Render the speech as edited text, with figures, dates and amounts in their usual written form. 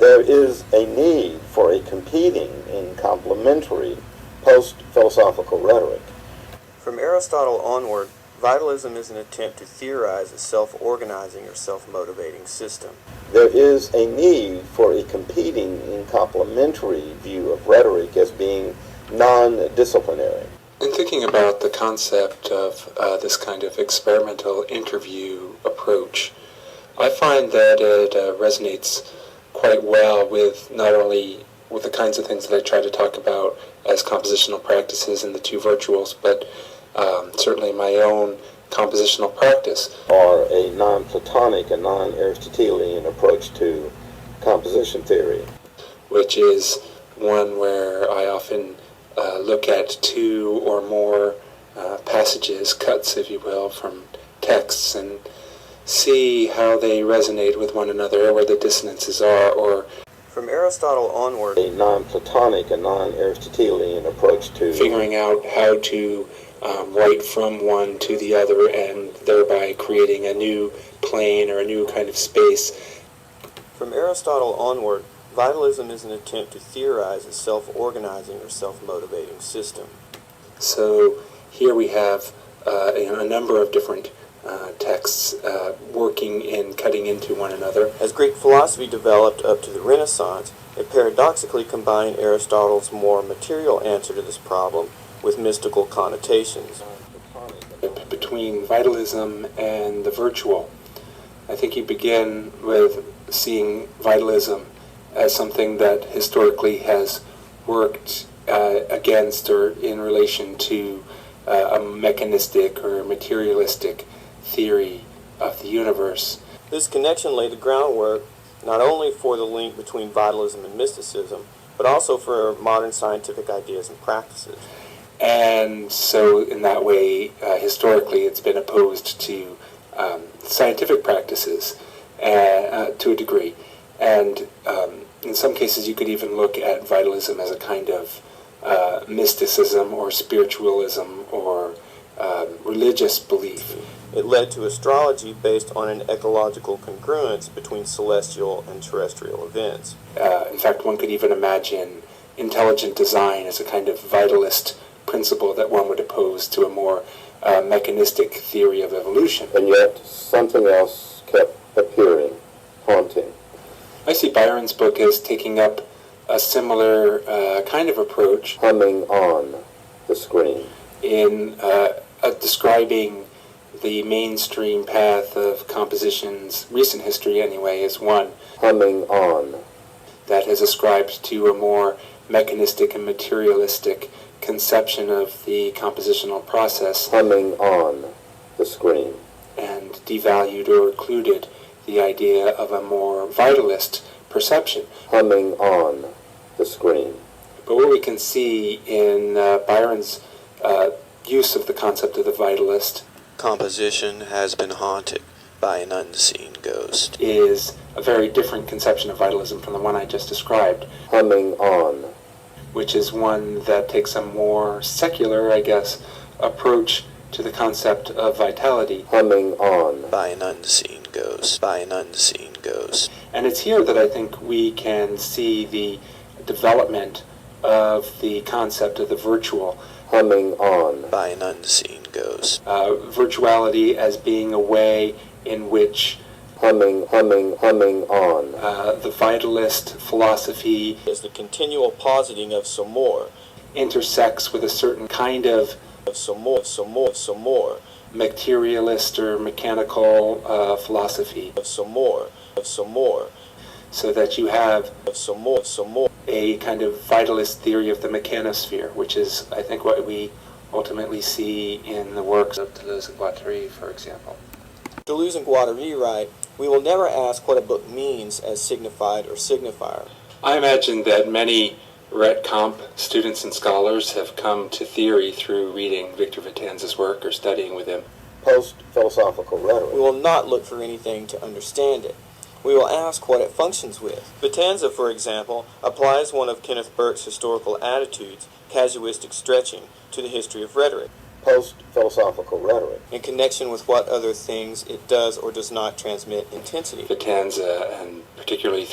There is a need for a competing and complementary post-philosophical rhetoric. From Aristotle onward, vitalism is an attempt to theorize a self-organizing or self-motivating system. There is a need for a competing and complementary view of rhetoric as being non-disciplinary. In thinking about the concept of this kind of experimental interview approach, I find that it resonates quite well with not only with the kinds of things that I try to talk about as compositional practices in the two virtuals, but certainly my own compositional practice. Or a non-Platonic and non-Aristotelian approach to composition theory, which is one where I often look at two or more passages, cuts if you will, from texts and see how they resonate with one another, where the dissonances are, or from Aristotle onward, a non-Platonic and non-Aristotelian approach to figuring out how to write from one to the other and thereby creating a new plane or a new kind of space. From Aristotle onward, vitalism is an attempt to theorize a self-organizing or self-motivating system. So here we have a number of different texts working and cutting into one another. As Greek philosophy developed up to the Renaissance, it paradoxically combined Aristotle's more material answer to this problem with mystical connotations. Between vitalism and the virtual, I think you begin with seeing vitalism as something that historically has worked against or in relation to a mechanistic or materialistic theory of the universe. This connection laid the groundwork not only for the link between vitalism and mysticism, but also for modern scientific ideas and practices. And so in that way, historically, it's been opposed to scientific practices to a degree. And in some cases, you could even look at vitalism as a kind of mysticism or spiritualism or religious belief. It led to astrology based on an ecological congruence between celestial and terrestrial events. In fact, one could even imagine intelligent design as a kind of vitalist principle that one would oppose to a more mechanistic theory of evolution. And yet something else kept appearing, haunting. I see Byron's book as taking up a similar kind of approach. Humming on the screen. In describing the mainstream path of composition's recent history anyway as one. Humming on. That has ascribed to a more mechanistic and materialistic conception of the compositional process. Humming on the screen. And devalued or occluded the idea of a more vitalist perception. Humming on the screen. But what we can see in Byron's use of the concept of the vitalist, composition has been haunted by an unseen ghost, is a very different conception of vitalism from the one I just described. Humming on. Which is one that takes a more secular, I guess, approach to the concept of vitality. Humming on. By an unseen ghost, by an unseen ghost. And it's here that I think we can see the development of the concept of the virtual. Humming on. By an unseen ghost. Virtuality as being a way in which humming on. The vitalist philosophy is the continual positing of some more. Intersects with a certain kind of some more. Materialist or mechanical philosophy. Some more. So that you have some more. A kind of vitalist theory of the mechanosphere, which is, I think, what we ultimately see in the works of Deleuze and Guattari, for example. Deleuze and Guattari write, "We will never ask what a book means as signified or signifier." I imagine that many Ret Comp students and scholars have come to theory through reading Victor Vitanza's work or studying with him. Post-philosophical rhetoric. We will not look for anything to understand it. We will ask what it functions with. Vitanza, for example, applies one of Kenneth Burke's historical attitudes, casuistic stretching, to the history of rhetoric. Post-philosophical rhetoric. In connection with what other things it does or does not transmit intensity. Vitanza, and particularly